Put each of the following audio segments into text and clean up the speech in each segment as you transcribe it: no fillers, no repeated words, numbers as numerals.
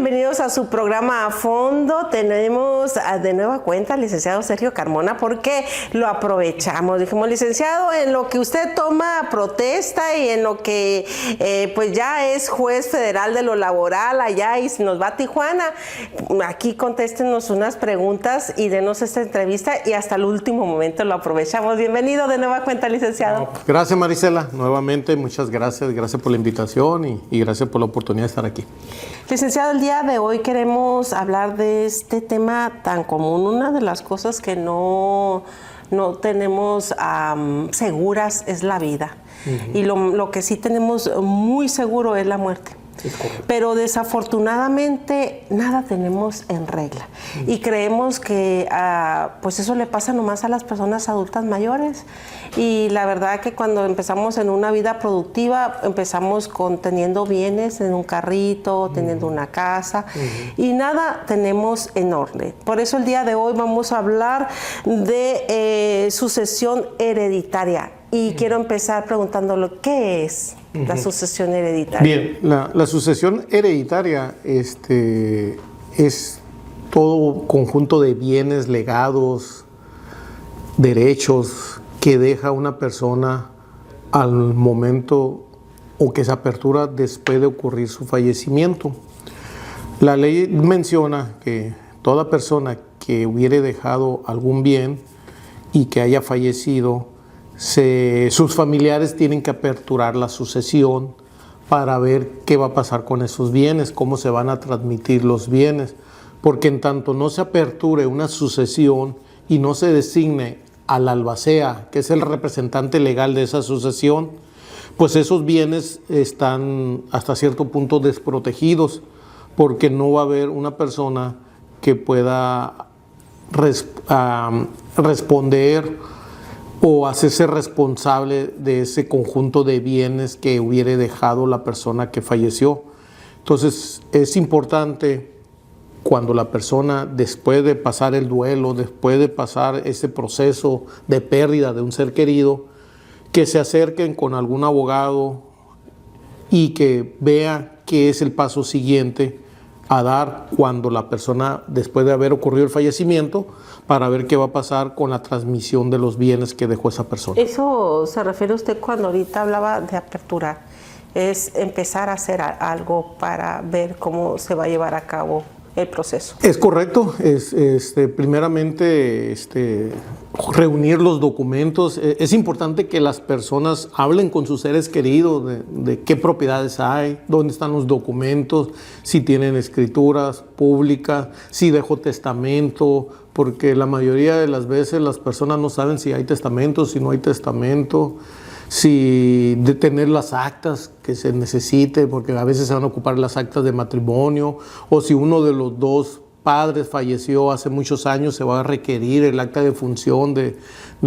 bienvenidos a su programa A Fondo. Tenemos de nueva cuenta al licenciado Sergio Carmona porque lo aprovechamos. Dijimos, licenciado, en lo que usted toma protesta y en lo que pues ya es juez federal de lo laboral allá y nos va a Tijuana, aquí contéstenos unas preguntas y denos esta entrevista y hasta el último momento lo aprovechamos. Bienvenido de nueva cuenta, licenciado. Gracias, Marisela. Nuevamente, muchas gracias. Gracias por la invitación y gracias por la oportunidad de estar aquí. Licenciado, el día de hoy queremos hablar de este tema tan común. Una de las cosas que no tenemos seguras es la vida. Y lo que sí tenemos muy seguro es la muerte. Pero desafortunadamente nada tenemos en regla y creemos que pues eso le pasa nomás a las personas adultas mayores, y la verdad que cuando empezamos en una vida productiva empezamos teniendo bienes en un carrito, teniendo una casa, y nada tenemos en orden. Por eso el día de hoy vamos a hablar de sucesión hereditaria, y quiero empezar preguntándolo, ¿qué es la sucesión hereditaria? Bien, la sucesión hereditaria es todo conjunto de bienes, legados, derechos que deja una persona al momento o que se apertura después de ocurrir su fallecimiento. La ley menciona que toda persona que hubiere dejado algún bien y que haya fallecido, sus familiares tienen que aperturar la sucesión para ver qué va a pasar con esos bienes, cómo se van a transmitir los bienes, porque en tanto no se aperture una sucesión y no se designe al albacea, que es el representante legal de esa sucesión, pues esos bienes están hasta cierto punto desprotegidos, porque no va a haber una persona que pueda responder o hacerse responsable de ese conjunto de bienes que hubiere dejado la persona que falleció. Entonces es importante, cuando la persona, después de pasar el duelo, después de pasar ese proceso de pérdida de un ser querido, que se acerquen con algún abogado y que vea qué es el paso siguiente a dar cuando la persona, después de haber ocurrido el fallecimiento, para ver qué va a pasar con la transmisión de los bienes que dejó esa persona. Eso se refiere usted cuando ahorita hablaba de aperturar, es empezar a hacer algo para ver cómo se va a llevar a cabo el proceso. Es correcto, primeramente reunir los documentos. Es importante que las personas hablen con sus seres queridos de qué propiedades hay, dónde están los documentos, si tienen escrituras públicas, si dejó testamento, porque la mayoría de las veces las personas no saben si hay testamento, si no hay testamento, si de tener las actas que se necesite, porque a veces se van a ocupar las actas de matrimonio, o si uno de los dos padres falleció hace muchos años, se va a requerir el acta de función de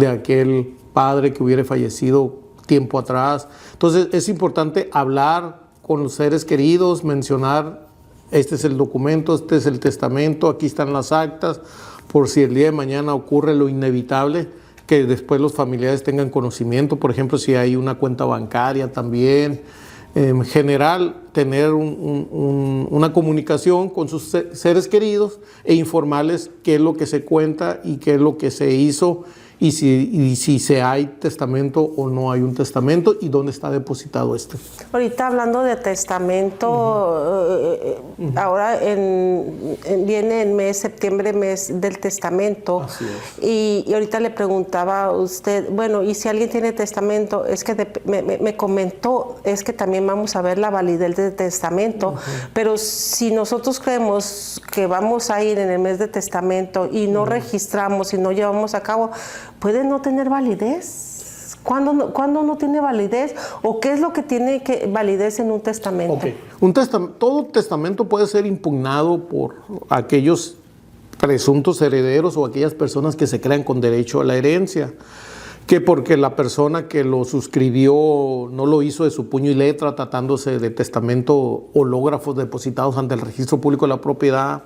aquel padre que hubiera fallecido tiempo atrás. Entonces es importante hablar con los seres queridos, mencionar: este es el documento, este es el testamento, aquí están las actas, por si el día de mañana ocurre lo inevitable, que después los familiares tengan conocimiento. Por ejemplo, si hay una cuenta bancaria también. En general, tener una comunicación con sus seres queridos e informarles qué es lo que se cuenta y qué es lo que se hizo, y si hay testamento o no hay un testamento y dónde está depositado este. Ahorita hablando de testamento, ahora viene el mes septiembre, mes del testamento. Así es. Y ahorita le preguntaba a usted, bueno, y si alguien tiene testamento, es que me comentó, es que también vamos a ver la validez del testamento, pero si nosotros creemos que vamos a ir en el mes de testamento y no registramos y no llevamos a cabo, ¿puede no tener validez? ¿Cuándo no tiene validez? ¿O qué es lo que tiene validez en un testamento? Okay. Todo testamento puede ser impugnado por aquellos presuntos herederos o aquellas personas que se crean con derecho a la herencia, que porque la persona que lo suscribió no lo hizo de su puño y letra, tratándose de testamento hológrafos depositados ante el registro público de la propiedad,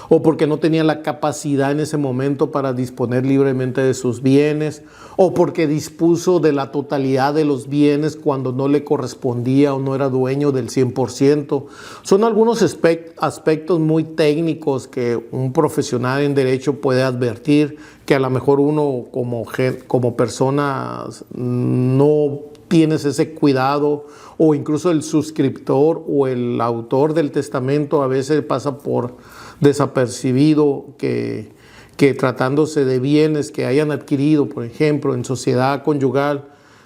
o porque no tenía la capacidad en ese momento para disponer libremente de sus bienes, o porque dispuso de la totalidad de los bienes cuando no le correspondía o no era dueño del 100%. Son algunos aspectos muy técnicos que un profesional en derecho puede advertir, que a lo mejor uno como persona no tienes ese cuidado, o incluso el suscriptor o el autor del testamento a veces pasa por desapercibido que tratándose de bienes que hayan adquirido, por ejemplo, en sociedad conyugal,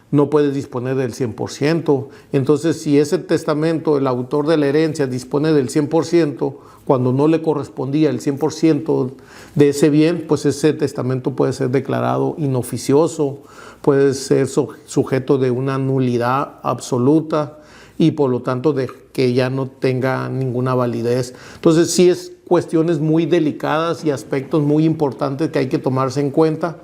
no puede disponer del 100%. Entonces, si ese testamento, el autor de la herencia, dispone del 100%, cuando no le correspondía el 100% de ese bien, pues ese testamento puede ser declarado inoficioso, puede ser sujeto de una nulidad absoluta y por lo tanto de que ya no tenga ninguna validez. Entonces, sí es cuestiones muy delicadas y aspectos muy importantes que hay que tomarse en cuenta.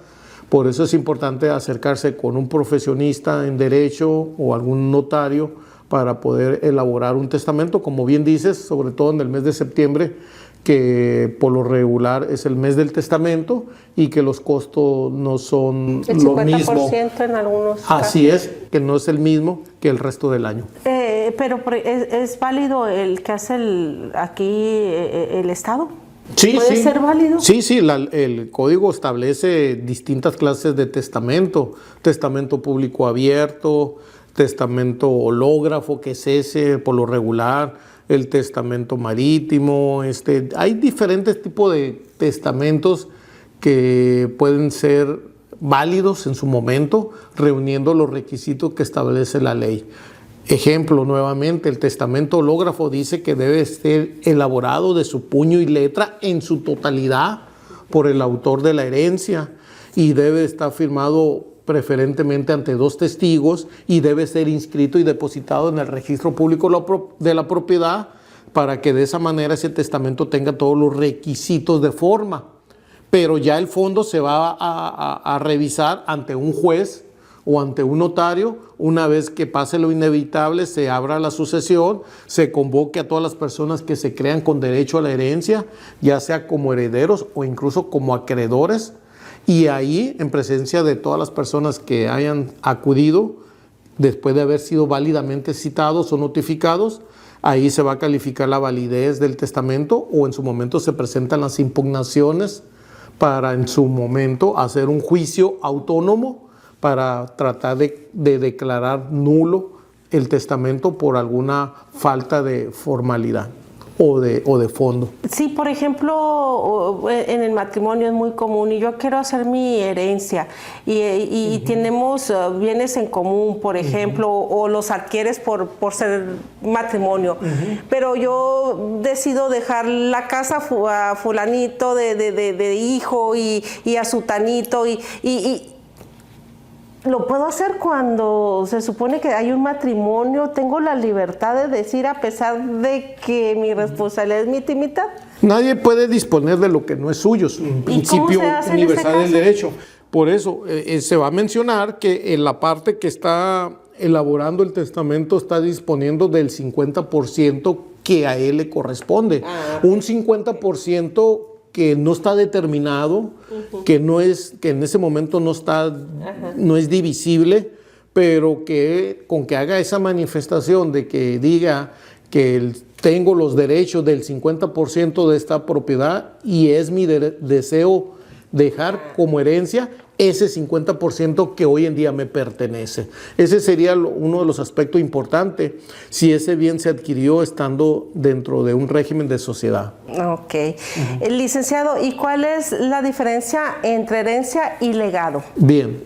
Por eso es importante acercarse con un profesionista en derecho o algún notario para poder elaborar un testamento, como bien dices, sobre todo en el mes de septiembre, que por lo regular es el mes del testamento y que los costos no son lo mismo. El 50% en algunos casos. Así es, que no es el mismo que el resto del año. Pero ¿es válido el que hace el Estado? Sí, ¿Puede ser válido? Sí, el código establece distintas clases de testamento: testamento público abierto, testamento hológrafo, que es ese por lo regular, el testamento marítimo. Hay diferentes tipos de testamentos que pueden ser válidos en su momento, reuniendo los requisitos que establece la ley. Ejemplo, nuevamente, el testamento hológrafo dice que debe ser elaborado de su puño y letra en su totalidad por el autor de la herencia y debe estar firmado preferentemente ante 2 testigos y debe ser inscrito y depositado en el registro público de la propiedad para que de esa manera ese testamento tenga todos los requisitos de forma. Pero ya el fondo se va a revisar ante un juez o ante un notario. Una vez que pase lo inevitable, se abra la sucesión, se convoque a todas las personas que se crean con derecho a la herencia, ya sea como herederos o incluso como acreedores, y ahí, en presencia de todas las personas que hayan acudido, después de haber sido válidamente citados o notificados, ahí se va a calificar la validez del testamento, o en su momento se presentan las impugnaciones para en su momento hacer un juicio autónomo para tratar de declarar nulo el testamento por alguna falta de formalidad o de fondo. Sí, por ejemplo, en el matrimonio es muy común y yo quiero hacer mi herencia y tenemos bienes en común, por ejemplo, o los adquieres por ser matrimonio, pero yo decido dejar la casa a fulanito de hijo y a sutanito y ¿lo puedo hacer cuando se supone que hay un matrimonio? ¿Tengo la libertad de decir, a pesar de que mi responsabilidad es mitad y mitad? Nadie puede disponer de lo que no es suyo, es un principio universal del derecho. Por eso se va a mencionar que en la parte que está elaborando el testamento está disponiendo del 50% que a él le corresponde. Un 50% que no está determinado, que en ese momento no es divisible, pero que con que haga esa manifestación de que diga que tengo los derechos del 50% de esta propiedad y es mi deseo dejar como herencia ese 50% que hoy en día me pertenece. Ese sería uno de los aspectos importantes si ese bien se adquirió estando dentro de un régimen de sociedad. Ok. Licenciado, ¿y cuál es la diferencia entre herencia y legado? Bien,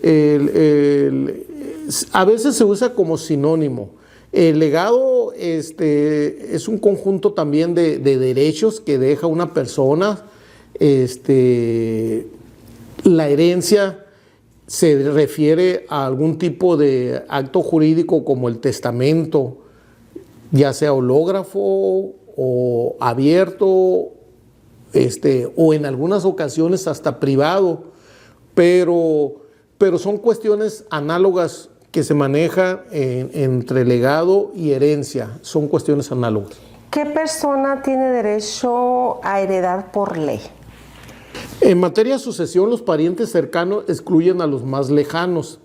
a veces se usa como sinónimo. El legado es un conjunto también de derechos que deja una persona. La herencia se refiere a algún tipo de acto jurídico como el testamento, ya sea hológrafo o abierto, o en algunas ocasiones hasta privado, pero son cuestiones análogas que se manejan entre legado y herencia, son cuestiones análogas. ¿Qué persona tiene derecho a heredar por ley? En materia de sucesión, los parientes cercanos excluyen a los más lejanos.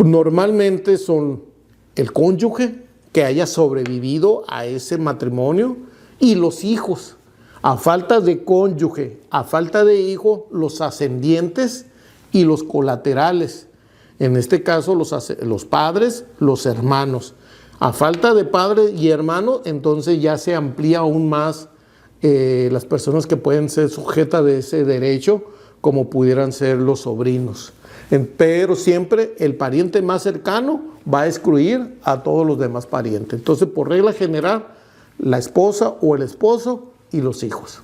Normalmente son el cónyuge que haya sobrevivido a ese matrimonio y los hijos. A falta de cónyuge, a falta de hijo, los ascendientes y los colaterales. En este caso, los padres, los hermanos. A falta de padre y hermano, entonces ya se amplía aún más las personas que pueden ser sujetas de ese derecho, como pudieran ser los sobrinos. Pero siempre el pariente más cercano va a excluir a todos los demás parientes. Entonces, por regla general, la esposa o el esposo y los hijos.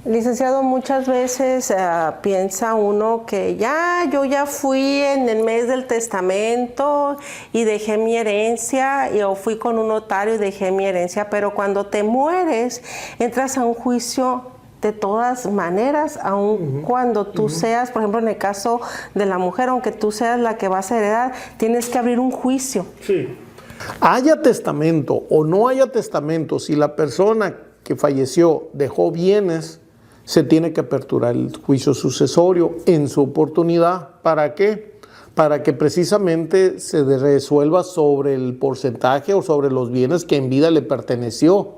Licenciado, muchas veces piensa uno que yo ya fui en el mes del testamento y dejé mi herencia, o fui con un notario y dejé mi herencia, pero cuando te mueres, entras a un juicio de todas maneras, aun cuando tú seas, por ejemplo, en el caso de la mujer, aunque tú seas la que vas a heredar, tienes que abrir un juicio. Sí. Haya testamento o no haya testamento, si la persona que falleció dejó bienes, se tiene que aperturar el juicio sucesorio en su oportunidad. ¿Para qué? Para que precisamente se resuelva sobre el porcentaje o sobre los bienes que en vida le perteneció.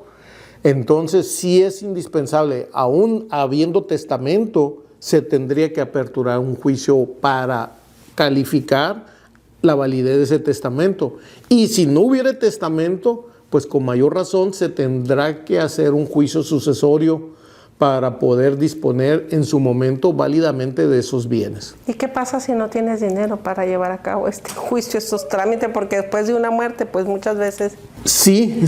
Entonces, sí es indispensable, aún habiendo testamento, se tendría que aperturar un juicio para calificar la validez de ese testamento. Y si no hubiera testamento, pues con mayor razón se tendrá que hacer un juicio sucesorio para poder disponer en su momento válidamente de esos bienes. ¿Y qué pasa si no tienes dinero para llevar a cabo este juicio, estos trámites? Porque después de una muerte, pues muchas veces... Sí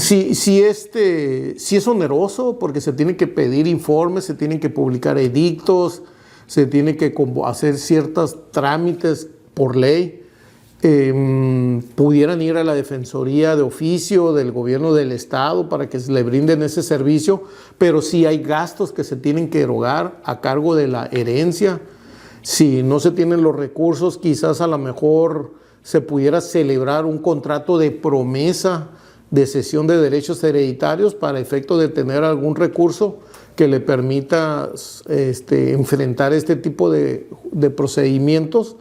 es oneroso, porque se tienen que pedir informes, se tienen que publicar edictos, se tiene que hacer ciertos trámites por ley. Pudieran ir a la Defensoría de Oficio del Gobierno del Estado para que se le brinden ese servicio, pero sí hay gastos que se tienen que erogar a cargo de la herencia. Si no se tienen los recursos, quizás a lo mejor se pudiera celebrar un contrato de promesa de cesión de derechos hereditarios para efecto de tener algún recurso que le permita enfrentar este tipo de procedimientos,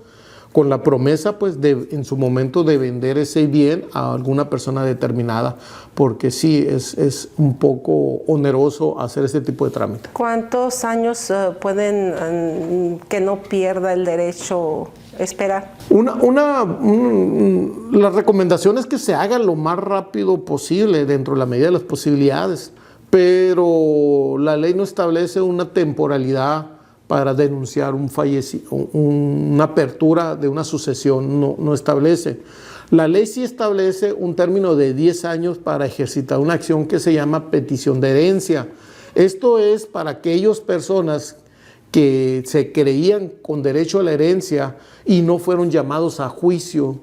con la promesa, pues, en su momento de vender ese bien a alguna persona determinada, porque sí, es un poco oneroso hacer ese tipo de trámite. ¿Cuántos años pueden que no pierda el derecho esperar? La recomendación es que se haga lo más rápido posible, dentro de la medida de las posibilidades, pero la ley no establece una temporalidad para denunciar una apertura de una sucesión, no establece. La ley sí establece un término de 10 años para ejercitar una acción que se llama petición de herencia. Esto es para aquellas personas que se creían con derecho a la herencia y no fueron llamados a juicio,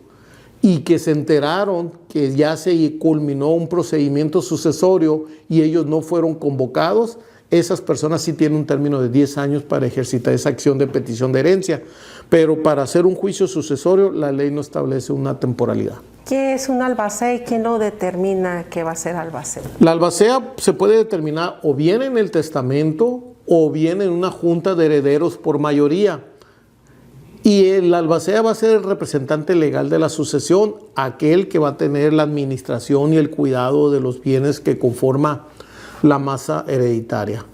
y que se enteraron que ya se culminó un procedimiento sucesorio y ellos no fueron convocados. Esas personas sí tienen un término de 10 años para ejercitar esa acción de petición de herencia, pero para hacer un juicio sucesorio la ley no establece una temporalidad. ¿Qué es un albacea y quién lo determina que va a ser albacea? La albacea se puede determinar o bien en el testamento o bien en una junta de herederos por mayoría. Y el albacea va a ser el representante legal de la sucesión, aquel que va a tener la administración y el cuidado de los bienes que conforma la masa hereditaria.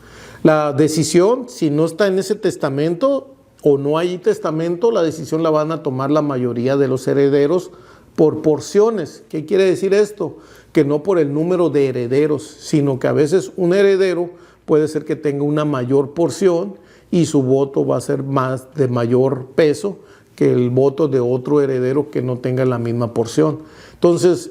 La decisión, si no está en ese testamento o no hay testamento, la decisión la van a tomar la mayoría de los herederos por porciones. ¿Qué quiere decir esto? Que no por el número de herederos, sino que a veces un heredero puede ser que tenga una mayor porción y su voto va a ser de mayor peso que el voto de otro heredero que no tenga la misma porción. Entonces,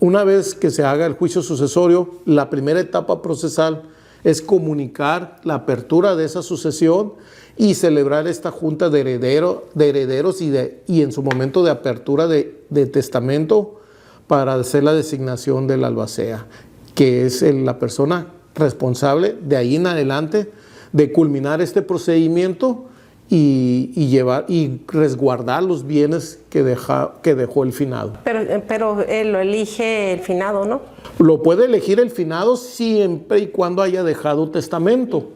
una vez que se haga el juicio sucesorio, la primera etapa procesal es comunicar la apertura de esa sucesión y celebrar esta junta de herederos y en su momento de apertura de testamento para hacer la designación del albacea, que es la persona responsable de ahí en adelante de culminar este procedimiento llevar y resguardar los bienes que dejó el finado. Pero él lo elige el finado, ¿no? Lo puede elegir el finado siempre y cuando haya dejado testamento.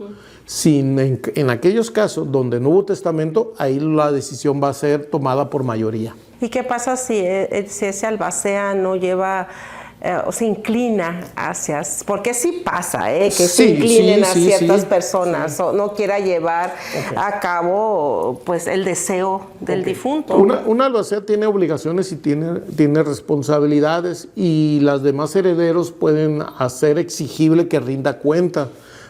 En aquellos casos donde no hubo testamento, ahí la decisión va a ser tomada por mayoría. ¿Y qué pasa si ese albacea no lleva o se inclina hacia, porque sí pasa, que se inclinen a ciertas personas, o no quiera llevar a cabo pues el deseo del difunto? Una albacea tiene obligaciones y tiene responsabilidades, y las demás herederos pueden hacer exigible que rinda cuenta.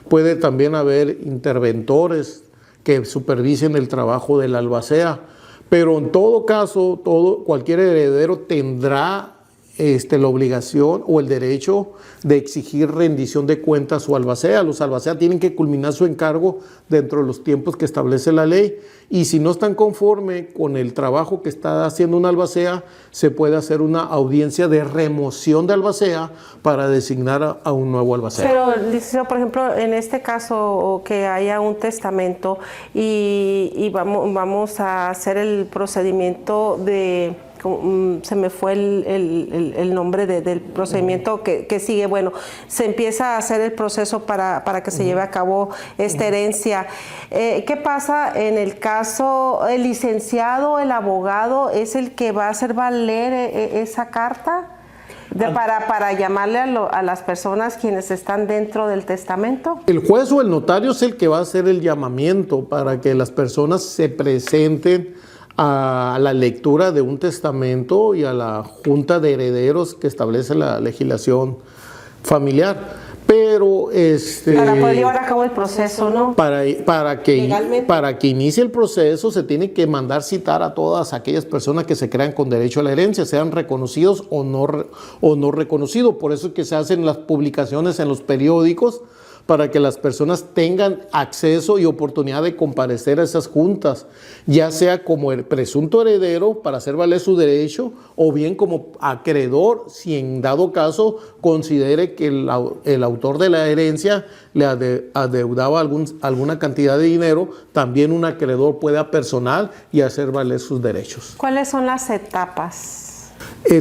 Puede también haber interventores que supervisen el trabajo del albacea, pero en todo caso, cualquier heredero tendrá la obligación o el derecho de exigir rendición de cuentas a su albacea. Los albaceas tienen que culminar su encargo dentro de los tiempos que establece la ley, y si no están conforme con el trabajo que está haciendo una albacea, se puede hacer una audiencia de remoción de albacea para designar a un nuevo albacea. Pero, licenciado, por ejemplo, en este caso que haya un testamento y vamos a hacer el procedimiento de... se me fue el nombre del procedimiento que sigue. Bueno, se empieza a hacer el proceso para que se lleve a cabo esta herencia. ¿Qué pasa en el caso, el licenciado, el abogado, es el que va a hacer valer esa carta para llamarle a las personas quienes están dentro del testamento? El juez o el notario es el que va a hacer el llamamiento para que las personas se presenten a la lectura de un testamento y a la junta de herederos que establece la legislación familiar. Pero para poder llevar a cabo el proceso, ¿no? Para que inicie el proceso, se tiene que mandar citar a todas aquellas personas que se crean con derecho a la herencia, sean reconocidos o no reconocidos. Por eso es que se hacen las publicaciones en los periódicos, para que las personas tengan acceso y oportunidad de comparecer a esas juntas, ya sea como el presunto heredero para hacer valer su derecho, o bien como acreedor, si en dado caso considere que el autor de la herencia le adeudaba alguna cantidad de dinero. También un acreedor puede apersonar y hacer valer sus derechos. ¿Cuáles son las etapas?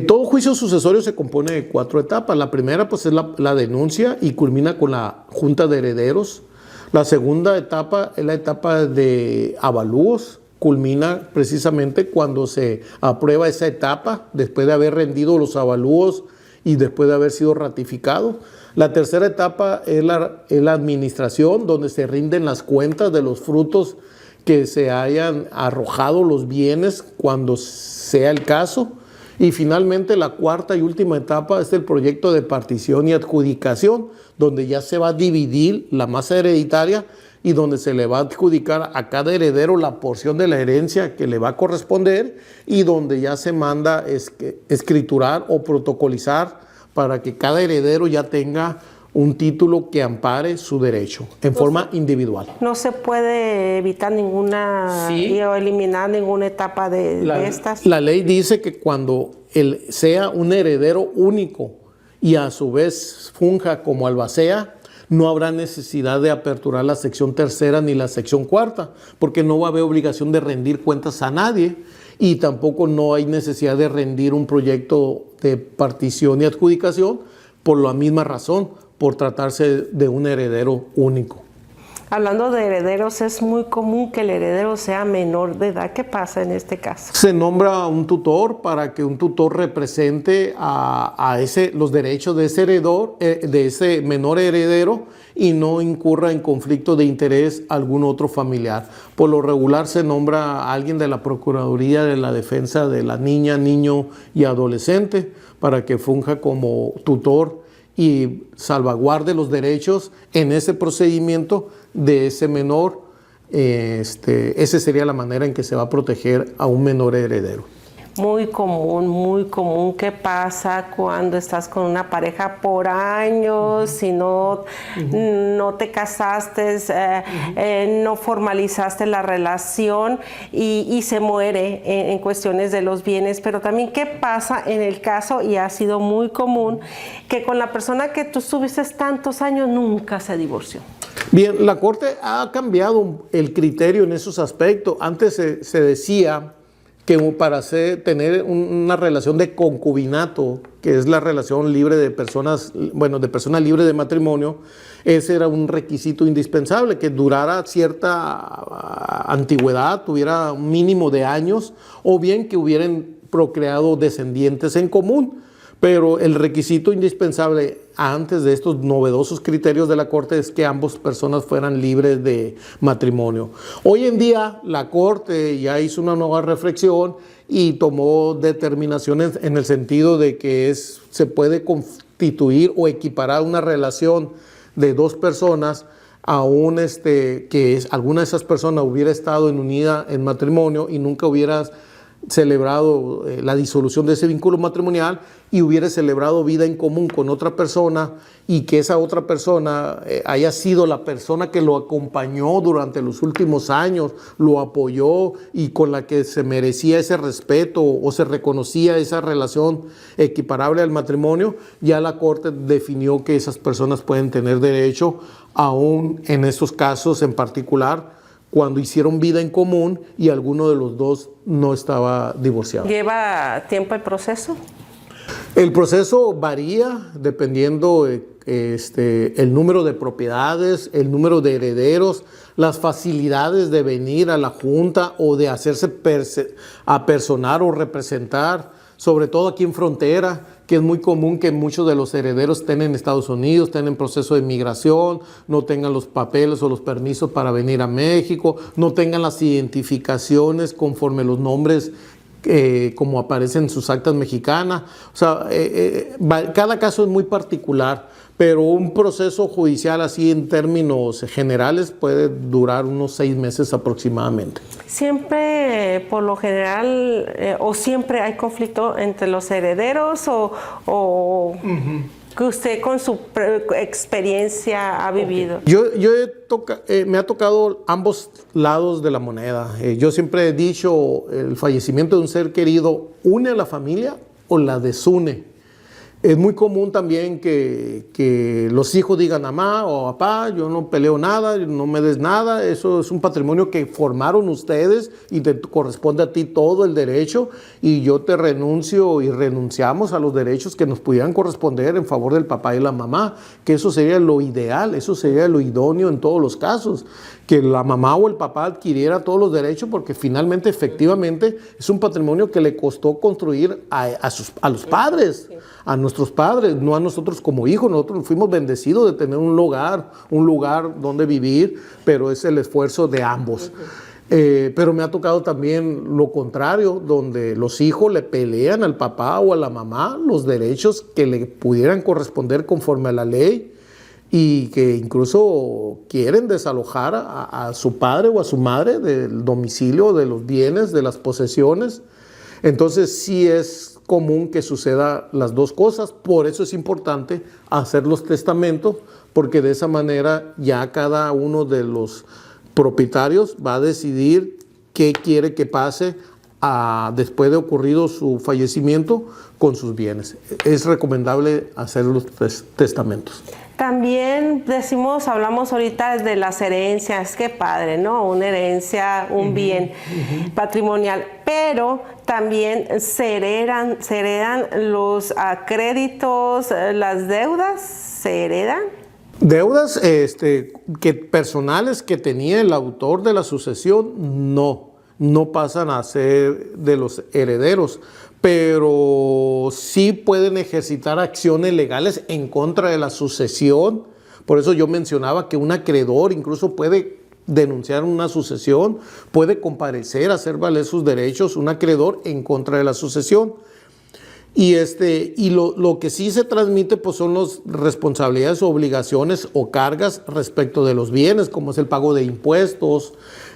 Todo juicio sucesorio se compone de 4 etapas. La primera pues es la denuncia y culmina con la junta de herederos. La segunda etapa es la etapa de avalúos. Culmina precisamente cuando se aprueba esa etapa, después de haber rendido los avalúos y después de haber sido ratificado. La tercera etapa es la administración, donde se rinden las cuentas de los frutos que se hayan arrojado los bienes cuando sea el caso. Y finalmente la cuarta y última etapa es el proyecto de partición y adjudicación, donde ya se va a dividir la masa hereditaria y donde se le va a adjudicar a cada heredero la porción de la herencia que le va a corresponder, y donde ya se manda escriturar o protocolizar para que cada heredero ya tenga un título que ampare su derecho en forma individual. No se puede evitar ninguna o eliminar ninguna etapa de estas. La ley dice que cuando él sea un heredero único y a su vez funja como albacea, no habrá necesidad de aperturar la sección tercera ni la sección cuarta, porque no va a haber obligación de rendir cuentas a nadie, y tampoco no hay necesidad de rendir un proyecto de partición y adjudicación por la misma razón, por tratarse de un heredero único. Hablando de herederos, es muy común que el heredero sea menor de edad. ¿Qué pasa en este caso? Se nombra un tutor para que un tutor represente los derechos de ese menor heredero, y no incurra en conflicto de interés algún otro familiar. Por lo regular se nombra a alguien de la Procuraduría de la Defensa de la Niña, Niño y Adolescente para que funja como tutor y salvaguarde los derechos en ese procedimiento de ese menor. Esa sería la manera en que se va a proteger a un menor heredero. Muy común, muy común. ¿Qué pasa cuando estás con una pareja por años, si no te casaste, no formalizaste la relación y se muere en cuestiones de los bienes? Pero también, ¿qué pasa en el caso, y ha sido muy común, que con la persona que tú estuviste tantos años nunca se divorció? Bien, la Corte ha cambiado el criterio en esos aspectos. Antes se decía que para tener una relación de concubinato, que es la relación libre de personas, bueno, de personas libres de matrimonio, ese era un requisito indispensable, que durara cierta antigüedad, tuviera un mínimo de años, o bien que hubieran procreado descendientes en común. Pero el requisito indispensable antes de estos novedosos criterios de la Corte es que ambas personas fueran libres de matrimonio. Hoy en día la Corte ya hizo una nueva reflexión y tomó determinaciones en el sentido de que se puede constituir o equiparar una relación de dos personas aún que alguna de esas personas hubiera estado unida en matrimonio y nunca hubiera celebrado la disolución de ese vínculo matrimonial y hubiera celebrado vida en común con otra persona, y que esa otra persona haya sido la persona que lo acompañó durante los últimos años, lo apoyó y con la que se merecía ese respeto o se reconocía esa relación equiparable al matrimonio. Ya la Corte definió que esas personas pueden tener derecho, aún en estos casos en particular, cuando hicieron vida en común y alguno de los dos no estaba divorciado. ¿Lleva tiempo el proceso? El proceso varía dependiendo el número de propiedades, el número de herederos, las facilidades de venir a la junta o de hacerse apersonar o representar, sobre todo aquí en frontera, que es muy común que muchos de los herederos estén en Estados Unidos, estén en proceso de migración, no tengan los papeles o los permisos para venir a México, no tengan las identificaciones conforme los nombres como aparecen en sus actas mexicanas. O sea, cada caso es muy particular, pero un proceso judicial así en términos generales puede durar unos 6 meses aproximadamente. ¿Siempre, por lo general, o siempre hay conflicto entre los herederos o que usted con su experiencia ha vivido? Me ha tocado ambos lados de la moneda. Yo siempre he dicho, el fallecimiento de un ser querido une a la familia o la desune. Es muy común también que los hijos digan: mamá o papá, yo no peleo nada, no me des nada, eso es un patrimonio que formaron ustedes y te corresponde a ti todo el derecho, y yo te renuncio y renunciamos a los derechos que nos pudieran corresponder en favor del papá y la mamá, que eso sería lo ideal, eso sería lo idóneo en todos los casos, que la mamá o el papá adquiriera todos los derechos, porque finalmente, efectivamente, es un patrimonio que le costó construir a los padres, a nuestros padres, no a nosotros como hijos. Nosotros fuimos bendecidos de tener un lugar donde vivir, pero es el esfuerzo de ambos. Pero me ha tocado también lo contrario, donde los hijos le pelean al papá o a la mamá los derechos que le pudieran corresponder conforme a la ley, y que incluso quieren desalojar a su padre o a su madre del domicilio, de los bienes, de las posesiones. Entonces sí es común que suceda las dos cosas. Por eso es importante hacer los testamentos, porque de esa manera ya cada uno de los propietarios va a decidir qué quiere que pase después de ocurrido su fallecimiento con sus bienes. Es recomendable hacer los testamentos. También hablamos ahorita de las herencias, qué padre, ¿no? Una herencia, un bien patrimonial, pero también se heredan los créditos, las deudas, ¿se heredan? Deudas personales que tenía el autor de la sucesión, no pasan a ser de los herederos, pero sí pueden ejercitar acciones legales en contra de la sucesión. Por eso yo mencionaba que un acreedor incluso puede denunciar una sucesión, puede comparecer, hacer valer sus derechos, un acreedor en contra de la sucesión. Y lo que sí se transmite pues son las responsabilidades, obligaciones o cargas respecto de los bienes, como es el pago de impuestos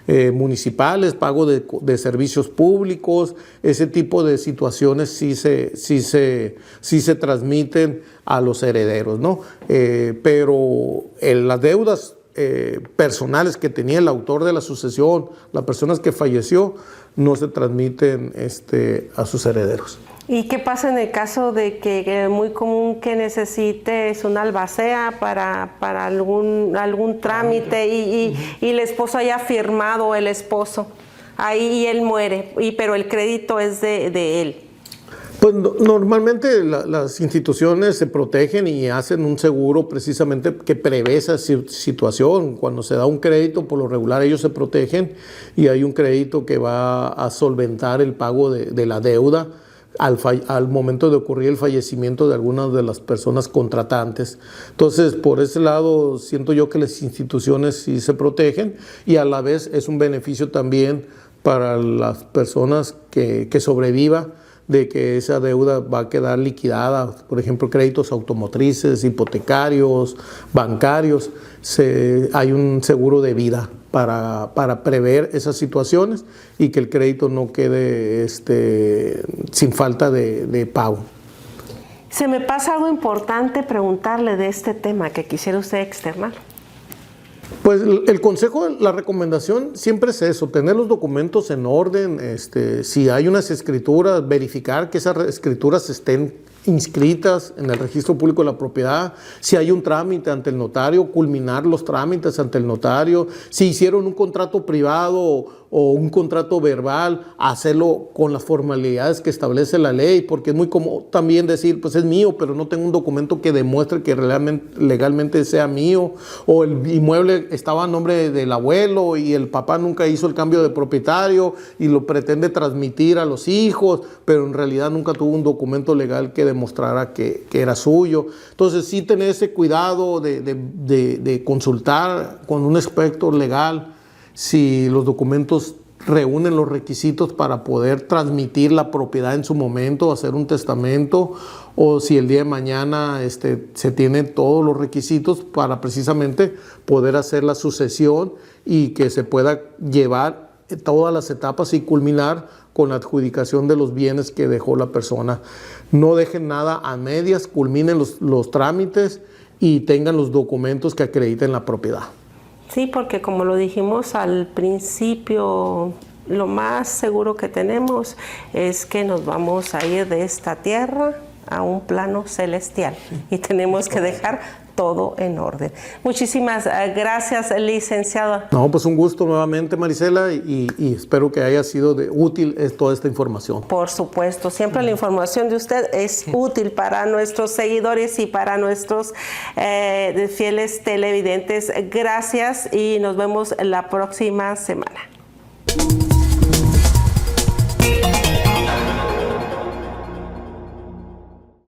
municipales, pago de servicios públicos. Ese tipo de situaciones sí se transmiten a los herederos, ¿no? Pero las deudas personales que tenía el autor de la sucesión, las personas que falleció, no se transmiten a sus herederos. ¿Y qué pasa en el caso de que es muy común que necesites una albacea para algún trámite y el esposo haya firmado, el esposo, ahí y él muere, pero el crédito es de él? Pues normalmente las instituciones se protegen y hacen un seguro precisamente que prevé esa situación. Cuando se da un crédito, por lo regular ellos se protegen y hay un crédito que va a solventar el pago de la deuda al momento de ocurrir el fallecimiento de algunas de las personas contratantes. Entonces, por ese lado, siento yo que las instituciones sí se protegen y a la vez es un beneficio también para las personas que sobreviva, de que esa deuda va a quedar liquidada, por ejemplo, créditos automotrices, hipotecarios, bancarios. Hay un seguro de vida para prever esas situaciones y que el crédito no quede sin falta de pago. Se me pasa algo importante preguntarle de este tema que quisiera usted externar. Pues el consejo, la recomendación siempre es eso, tener los documentos en orden, si hay unas escrituras, verificar que esas escrituras estén inscritas en el registro público de la propiedad, si hay un trámite ante el notario, culminar los trámites ante el notario, si hicieron un contrato privado o un contrato verbal, hacerlo con las formalidades que establece la ley, porque es muy común también decir, pues es mío, pero no tengo un documento que demuestre que legalmente sea mío, o el inmueble estaba a nombre del abuelo y el papá nunca hizo el cambio de propietario y lo pretende transmitir a los hijos, pero en realidad nunca tuvo un documento legal que demostrara que era suyo. Entonces sí tener ese cuidado de consultar con un experto legal si los documentos reúnen los requisitos para poder transmitir la propiedad en su momento, hacer un testamento, o si el día de mañana se tienen todos los requisitos para precisamente poder hacer la sucesión y que se pueda llevar todas las etapas y culminar con la adjudicación de los bienes que dejó la persona. No dejen nada a medias, culminen los trámites y tengan los documentos que acrediten la propiedad. Sí, porque como lo dijimos al principio, lo más seguro que tenemos es que nos vamos a ir de esta tierra a un plano celestial y tenemos que dejar todo en orden. Muchísimas gracias, licenciada. No, pues un gusto nuevamente, Marisela, y espero que haya sido útil toda esta información. Por supuesto, siempre la información de usted es útil para nuestros seguidores y para nuestros fieles televidentes. Gracias y nos vemos la próxima semana.